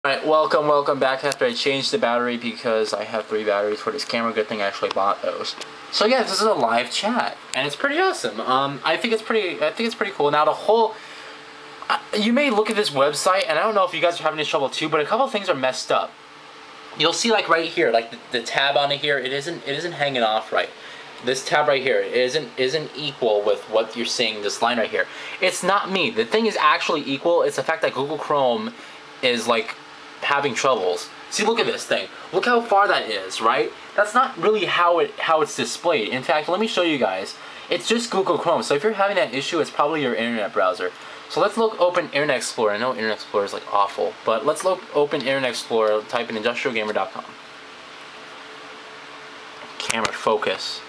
Alright, welcome back after I changed the battery because I have 3 batteries for this camera. Good thing I actually bought those. So yeah, this is a live chat, and it's pretty awesome. I think it's pretty cool. Now the whole, you may look at this website, and I don't know if you guys are having this trouble too, but a couple of things are messed up. You'll see like right here, like the tab on it here, it isn't hanging off right. This tab right here isn't equal with what you're seeing, this line right here. It's not me. The thing is actually equal. It's the fact that Google Chrome is like having troubles. See, look at this thing. Look how far that is, right? That's not really how it's displayed. In fact, let me show you guys. It's just Google Chrome. So if you're having that issue, it's probably your internet browser. So let's open Internet Explorer. I know Internet Explorer is like awful, but let's open Internet Explorer. Type in IndustrialGamer.com. Camera focus.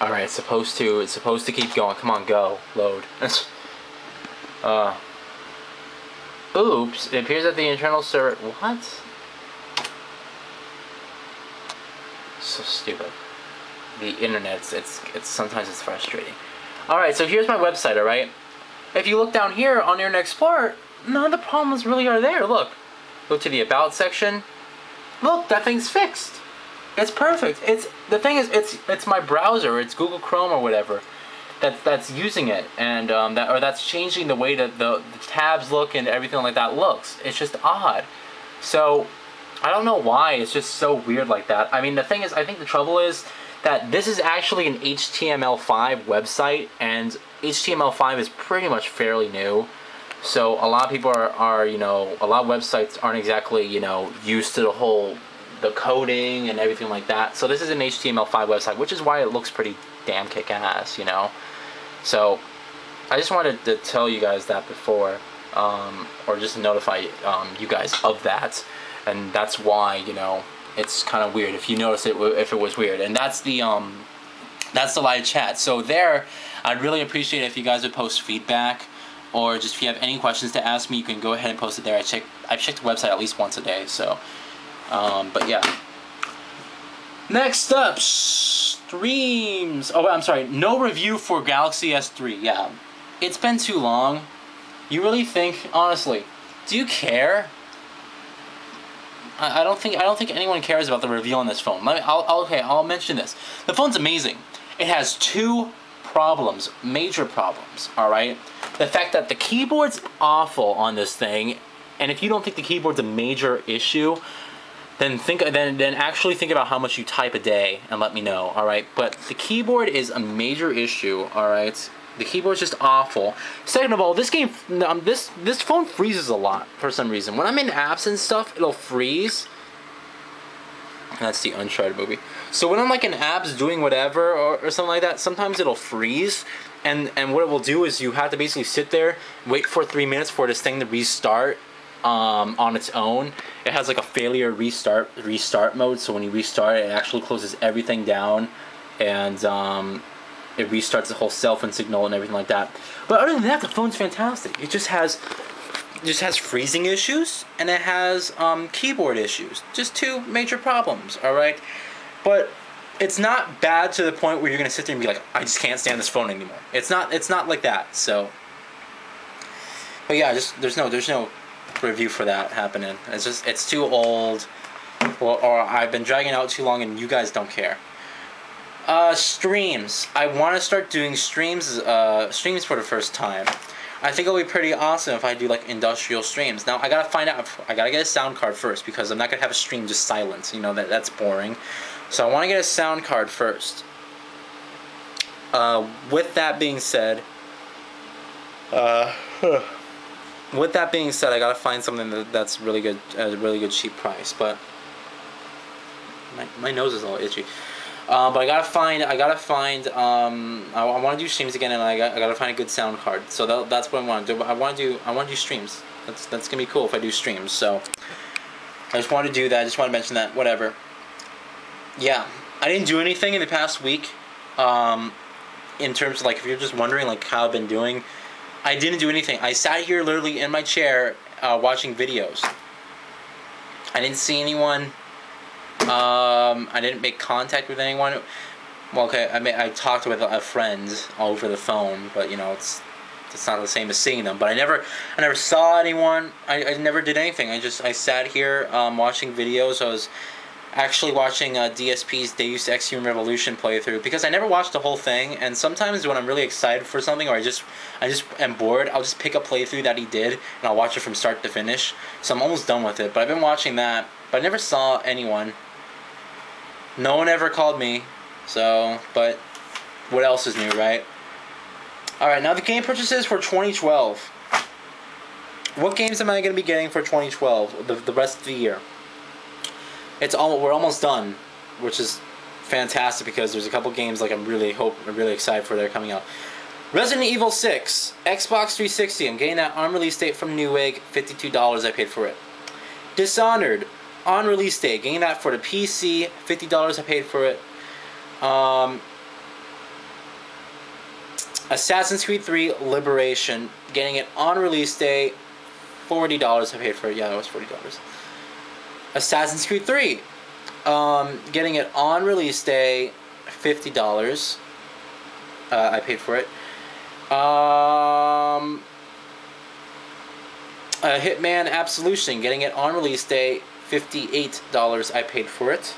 All right, it's supposed to keep going. Come on, go, load. Oops, it appears that the internal server, what? So stupid. The internet, it's sometimes it's frustrating. Alright, so here's my website, alright? If you look down here on Internet Explorer, none of the problems really are there, look. Go to the About section. Look, that thing's fixed. It's perfect. The thing is, it's my browser, it's Google Chrome or whatever. That's using it, and that's changing the way that the tabs look and everything like that looks. It's just odd. So I don't know why it's just so weird like that. I mean, the thing is, I think the trouble is that this is actually an HTML5 website, and HTML5 is pretty much fairly new. So a lot of people are a lot of websites aren't exactly used to the coding and everything like that. So this is an HTML5 website, which is why it looks pretty damn kick-ass, So I just wanted to tell you guys that before, or just notify you guys of that, and that's why it's kind of weird if you notice it if it was weird. And that's the live chat. So there, I'd really appreciate it if you guys would post feedback, or just if you have any questions to ask me, you can go ahead and post it there. I've checked the website at least once a day. So, but yeah. Next up, streams. Oh, I'm sorry. No review for Galaxy S3. Yeah, it's been too long. You really think, honestly, do you care? I don't think anyone cares about the review on this phone. I'll mention this. The phone's amazing. It has 2 problems, major problems. All right, the fact that the keyboard's awful on this thing, and if you don't think the keyboard's a major issue, then actually think about how much you type a day and let me know, alright? But the keyboard is a major issue, alright? The keyboard's just awful. Second of all, this phone freezes a lot for some reason. When I'm in apps and stuff, it'll freeze. That's the Uncharted movie. So when I'm like in apps doing whatever or something like that, sometimes it'll freeze. And what it will do is you have to basically sit there, wait for 3 minutes for this thing to restart. On its own. It has like a failure restart mode, so when you restart it actually closes everything down, and it restarts the whole cell phone signal and everything like that. But other than that, the phone's fantastic. It just has freezing issues, and it has keyboard issues. Just 2 major problems, alright? But it's not bad to the point where you're gonna sit there and be like, I just can't stand this phone anymore. It's not like that. So, but yeah, there's no review for that happening. It's too old, or I've been dragging out too long, and you guys don't care. Streams. I want to start doing streams for the first time. I think it'll be pretty awesome if I do like industrial streams. Now I gotta find out. I gotta get a sound card first, because I'm not gonna have a stream just silent. That's boring. So I want to get a sound card first. With that being said, I gotta find something that's really good at a really good cheap price. But my nose is a little itchy. But I gotta find. I want to do streams again, and I gotta find a good sound card. So that's what I want to do. But I want to do streams. That's gonna be cool if I do streams. So I just want to do that. I just want to mention that. Whatever. Yeah, I didn't do anything in the past week. In terms of like, if you're just wondering like how I've been doing. I didn't do anything. I sat here literally in my chair watching videos. I didn't see anyone. I didn't make contact with anyone. Well, okay, I talked with a friend over the phone, but it's it's not the same as seeing them. But I never saw anyone. I never did anything. I sat here watching videos. I was actually watching DSP's Deus Ex Human Revolution playthrough because I never watched the whole thing. And sometimes when I'm really excited for something or I just am bored, I'll just pick a playthrough that he did and I'll watch it from start to finish. So I'm almost done with it. But I've been watching that, but I never saw anyone. No one ever called me. So, but what else is new, right? Alright, now the game purchases for 2012. What games am I going to be getting for 2012, the rest of the year? We're almost done, which is fantastic because there's a couple games like I'm really excited for that are coming out. Resident Evil 6, Xbox 360. I'm getting that on release date from Newegg, $52 I paid for it. Dishonored, on release date, getting that for the PC, $50 I paid for it. Assassin's Creed 3 Liberation, getting it on release day, $40 I paid for it. Yeah, that was $40. Assassin's Creed 3, getting it on release day, $50 I paid for it. Hitman Absolution, getting it on release day, $58 I paid for it,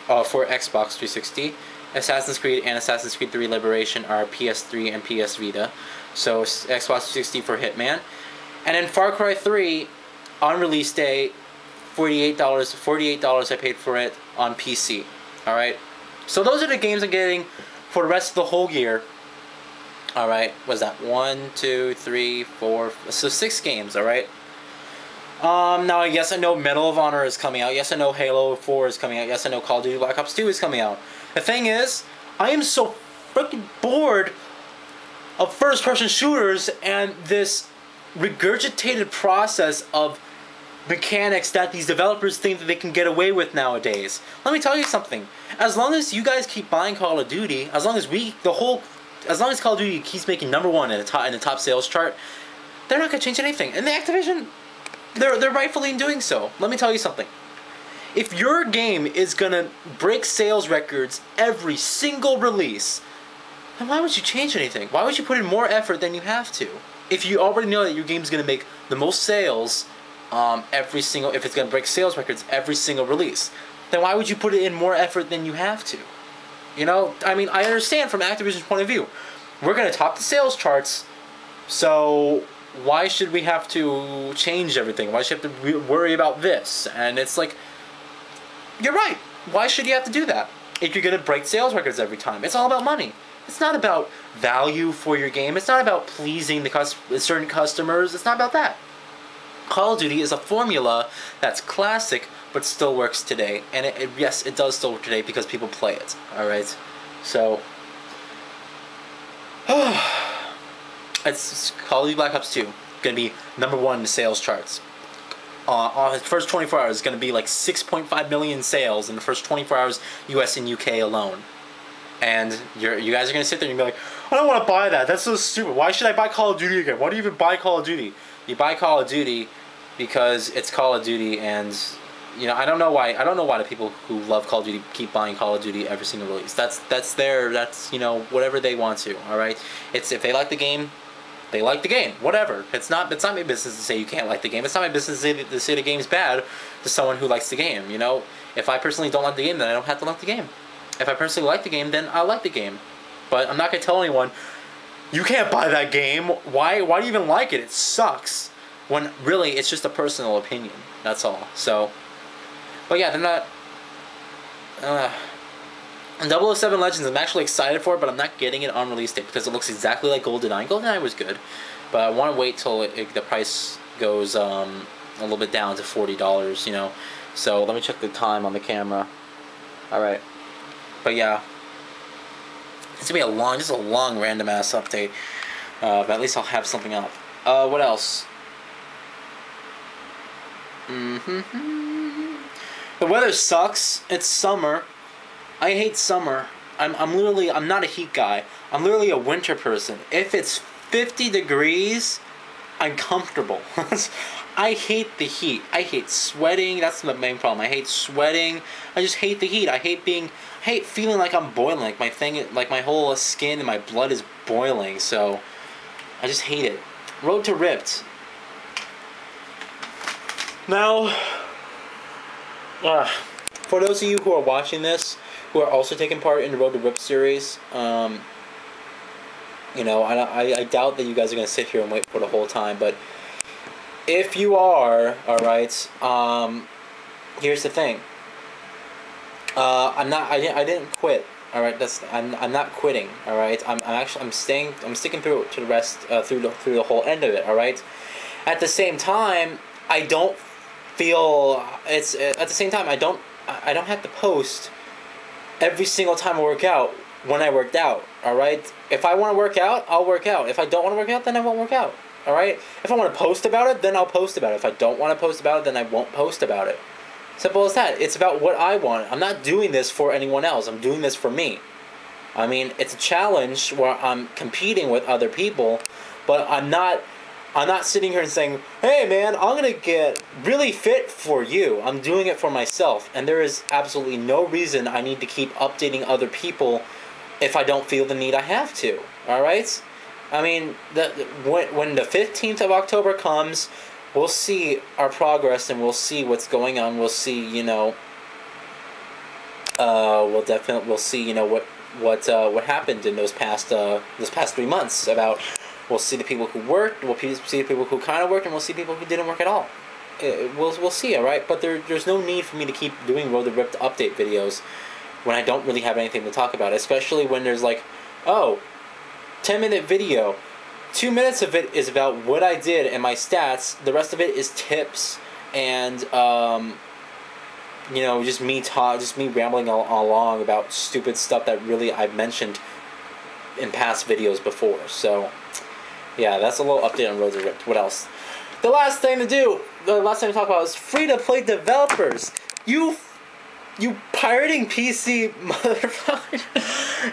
for Xbox 360. Assassin's Creed and Assassin's Creed 3 Liberation are PS3 and PS Vita. So Xbox 360 for Hitman. And then Far Cry 3 on release day, $48 I paid for it on PC. Alright? So those are the games I'm getting for the rest of the whole year. Alright? Was that 1, 2, 3, 4, so 6 games, alright? Now, yes, I know Medal of Honor is coming out. Yes, I know Halo 4 is coming out. Yes, I know Call of Duty Black Ops 2 is coming out. The thing is, I am so freaking bored of first-person shooters and this regurgitated process of mechanics that these developers think that they can get away with nowadays. Let me tell you something. As long as you guys keep buying Call of Duty, as long as Call of Duty keeps making #1 in the top sales chart, they're not gonna change anything. And the Activision, they're rightfully doing so. Let me tell you something. If your game is gonna break sales records every single release, then why would you change anything? Why would you put in more effort than you have to? If you already know that your game's gonna make the most sales if it's gonna break sales records every single release, then why would you put in more effort than you have to? You know, I mean, I understand from Activision's point of view. We're gonna top the sales charts, so why should we have to change everything? Why should you have to worry about this? And it's like, you're right. Why should you have to do that if you're going to break sales records every time? It's all about money. It's not about value for your game. It's not about pleasing certain customers. It's not about that. Call of Duty is a formula that's classic but still works today. And yes, it does still work today because people play it. Alright? So, it's Call of Duty Black Ops 2. Going to be #1 in the sales charts. On the first 24 hours, it's going to be like 6.5 million sales in the first 24 hours, US and UK alone. And you guys are going to sit there and be like, I don't want to buy that. That's so stupid. Why should I buy Call of Duty again? Why do you even buy Call of Duty? You buy Call of Duty because it's Call of Duty, and you know, I don't know why the people who love Call of Duty keep buying Call of Duty every single release. That's you know, whatever they want to. All right, it's if they like the game. They like the game. Whatever. It's not my business to say you can't like the game. It's not my business to say the game's bad to someone who likes the game. You know, if I personally don't like the game, then I don't have to like the game. If I personally like the game, then I like the game. But I'm not gonna tell anyone you can't buy that game. Why do you even like it? It sucks. When really it's just a personal opinion. That's all. So, but yeah, they're not. 007 Legends, I'm actually excited for it, but I'm not getting it on release date because it looks exactly like GoldenEye. GoldenEye was good, but I want to wait till the price goes a little bit down to $40, you know. So let me check the time on the camera. Alright. But yeah. It's going to be just a long random ass update. But at least I'll have something up. What else? The weather sucks. It's summer. I hate summer. I'm not a heat guy. I'm literally a winter person. If it's 50 degrees, I'm comfortable. I hate the heat. I hate sweating. That's the main problem. I hate sweating. I just hate the heat. I hate feeling like I'm boiling. Like my whole skin and my blood is boiling. So, I just hate it. Road to Ripped. Now, for those of you who are watching this, who are also taking part in the Road to Ripped series, you know, I doubt that you guys are going to sit here and wait for the whole time, but if you are, alright, here's the thing. I didn't quit. All right, I'm not quitting. All right, I'm sticking through to the rest through the whole end of it. All right. At the same time, I don't feel it's at the same time I don't have to post every single time I work out when I worked out. All right. If I want to work out, I'll work out. If I don't want to work out, then I won't work out. All right. If I want to post about it, then I'll post about it. If I don't want to post about it, then I won't post about it. Simple as that. It's about what I want. I'm not doing this for anyone else. I'm doing this for me. I mean, it's a challenge where I'm competing with other people, but I'm not sitting here and saying, "Hey man, I'm going to get really fit for you." I'm doing it for myself, and there is absolutely no reason I need to keep updating other people if I don't feel the need I have to. All right? I mean, when the 15th of October comes, we'll see our progress, and we'll see what's going on. We'll see, you know, we'll see, you know, what happened in those past 3 months. We'll see the people who worked, we'll see the people who kind of worked, and we'll see people who didn't work at all. We'll see, all right. But there's no need for me to keep doing Road to Ripped update videos when I don't really have anything to talk about, especially when there's like, oh, 10-minute video. 2 minutes of it is about what I did and my stats. The rest of it is tips and you know, just me rambling along about stupid stuff that really I've mentioned in past videos before. So yeah, that's a little update on Road to Ripped. What else? The last thing to talk about is free-to-play developers. You pirating PC motherfucker.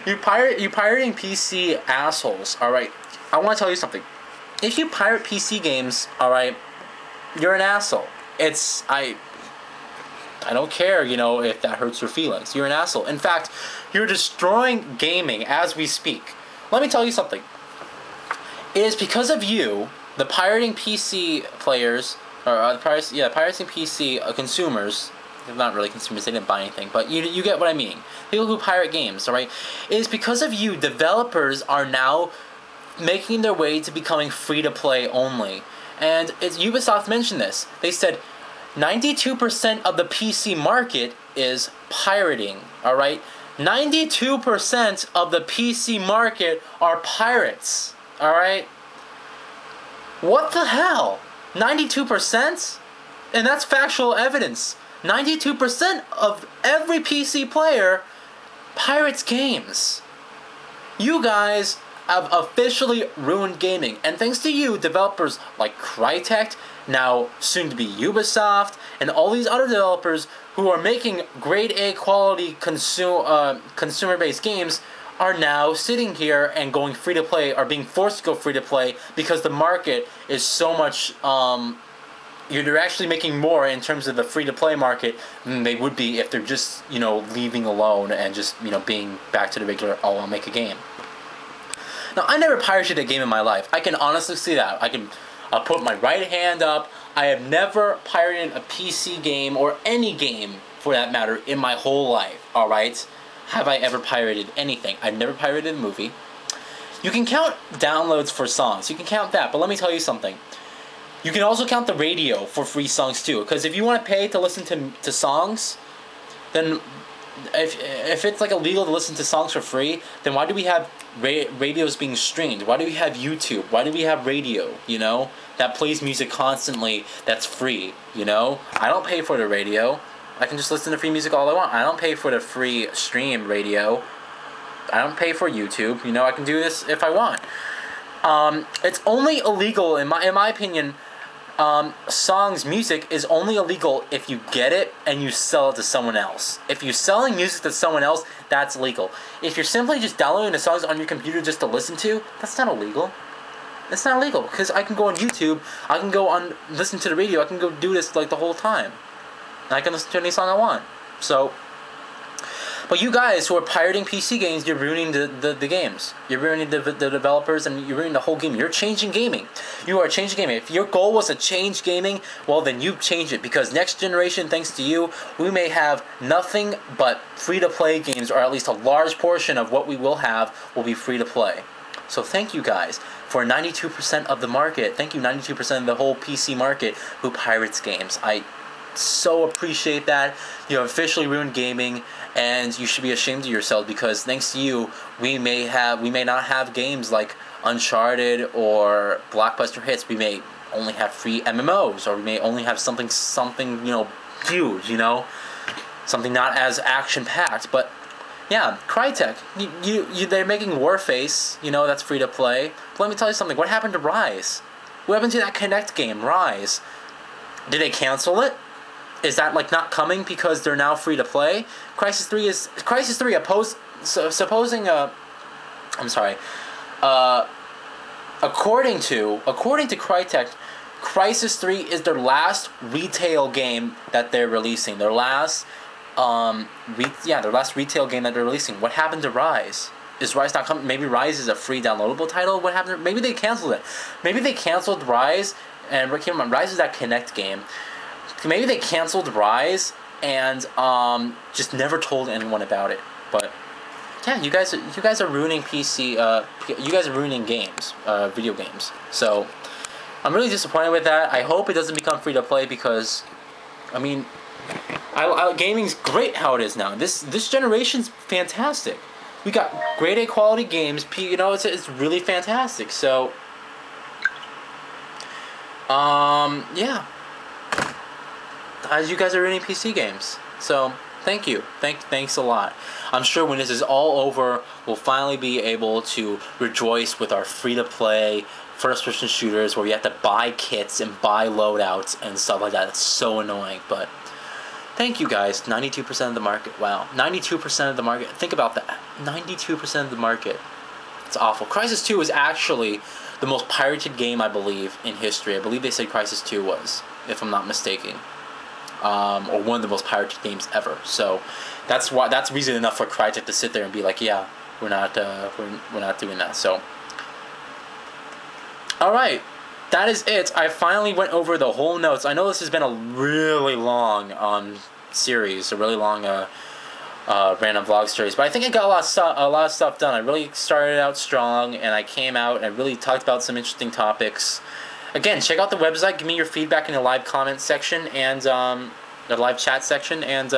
you pirating PC assholes. All right. I want to tell you something. If you pirate PC games, all right, you're an asshole. I don't care, you know, if that hurts your feelings. You're an asshole. In fact, you're destroying gaming as we speak. Let me tell you something. It is because of you, the pirating PC players, or pirating PC consumers. They're not really consumers. They didn't buy anything, but you get what I mean. People who pirate games, all right. It is because of you, developers are now making their way to becoming free-to-play only. And Ubisoft mentioned this. They said 92% of the PC market is pirating, alright? 92% of the PC market are pirates, alright? What the hell? 92%? And that's factual evidence. 92% of every PC player pirates games. You guys have officially ruined gaming, and thanks to you, developers like Crytek, now soon to be Ubisoft, and all these other developers who are making grade A quality consumer-based games are now sitting here and going free to play, are being forced to go free to play because the market is so much. They're actually making more in terms of the free to play market than they would be if they're just, you know, leaving alone and just, you know, being back to the regular, oh, I'll make a game. Now, I never pirated a game in my life. I can honestly see that. I'll put my right hand up. I have never pirated a PC game, or any game, for that matter, in my whole life, alright? Have I ever pirated anything? I've never pirated a movie. You can count downloads for songs. You can count that, but let me tell you something. You can also count the radio for free songs, too. Because if you want to pay to listen to songs, then if it's like illegal to listen to songs for free, then why do we have radios being streamed? Why do we have YouTube? Why do we have radio, you know, that plays music constantly that's free, you know? I don't pay for the radio. I can just listen to free music all I want. I don't pay for the free stream radio. I don't pay for YouTube. You know, I can do this if I want. It's only illegal, in my opinion. Music is only illegal if you get it and you sell it to someone else. If you're selling music to someone else, that's legal. If you're simply just downloading the songs on your computer just to listen to, that's not illegal. It's not illegal, because I can go on YouTube, I can go on, listen to the radio, I can go do this like the whole time. And I can listen to any song I want. So, But you guys who are pirating PC games, you're ruining the games. You're ruining the developers, and you're ruining the whole game. You're changing gaming. You are changing gaming. If your goal was to change gaming, well, then you change it. Because next generation, thanks to you, we may have nothing but free-to-play games, or at least a large portion of what we will have will be free-to-play. So thank you guys for 92% of the market. Thank you 92% of the whole PC market who pirates games. I so appreciate that. You have officially ruined gaming, and you should be ashamed of yourself, because thanks to you, we may not have games like Uncharted or blockbuster hits. We may only have free MMOs, or we may only have something huge, something not as action packed. But yeah, Crytek, they're making Warface, that's free to play. But let me tell you something. What happened to Rise? What happened to that Kinect game, Rise? Did they cancel it? Is that not coming because they're now free to play? Crisis 3 according to Crytek, Crisis 3 is their last retail game that they're releasing. Their last retail game that they're releasing. What happened to Rise? Is Rise not coming? Maybe Rise is a free downloadable title. What happened? Maybe they canceled it. Maybe they canceled Rise, and Rise is that Kinect game. Maybe they canceled Rise and just never told anyone about it. But yeah, you guys are ruining PC. You guys are ruining games, video games. So I'm really disappointed with that. I hope it doesn't become free to play, because gaming's great how it is now. This generation's fantastic. We got grade A quality games. It's really fantastic. So yeah. As you guys are ruining PC games. So thank you. Thanks a lot. I'm sure when this is all over, we'll finally be able to rejoice with our free-to-play first-person shooters where we have to buy kits and buy loadouts and stuff like that. It's so annoying, but thank you guys. 92% of the market. Wow. 92% of the market. Think about that. 92% of the market. It's awful. Crisis 2 is actually the most pirated game, I believe, in history. I believe they said Crisis 2 was, if I'm not mistaken. Or one of the most pirated games ever. So that's reason enough for Crytek to sit there and be like, yeah, we're not doing that. So all right, that is it. I finally went over the whole notes. I know this has been a really long series, a really long random vlog series, but I think I got a lot of stuff done. I really started out strong, and I came out and I really talked about some interesting topics. Again, check out the website. Give me your feedback in the live comment section and the live chat section. And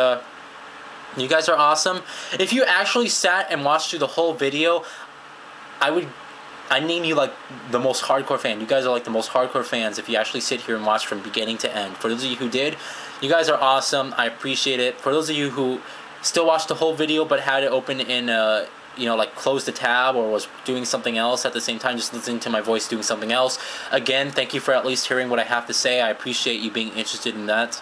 you guys are awesome. If you actually sat and watched through the whole video, I'd name you like the most hardcore fan. You guys are like the most hardcore fans if you actually sit here and watch from beginning to end. For those of you who did, you guys are awesome. I appreciate it. For those of you who still watched the whole video but had it open in closed the tab or was doing something else at the same time, just listening to my voice doing something else. Again, thank you for at least hearing what I have to say. I appreciate you being interested in that.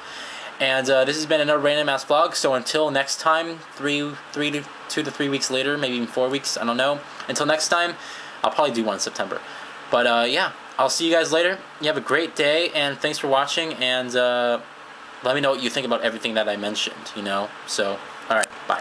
And this has been another random ass vlog. So until next time, 2 to 3 weeks later, maybe even 4 weeks, I don't know. Until next time, I'll probably do one in September. But yeah, I'll see you guys later. You have a great day, and thanks for watching. And let me know what you think about everything that I mentioned. So all right, bye.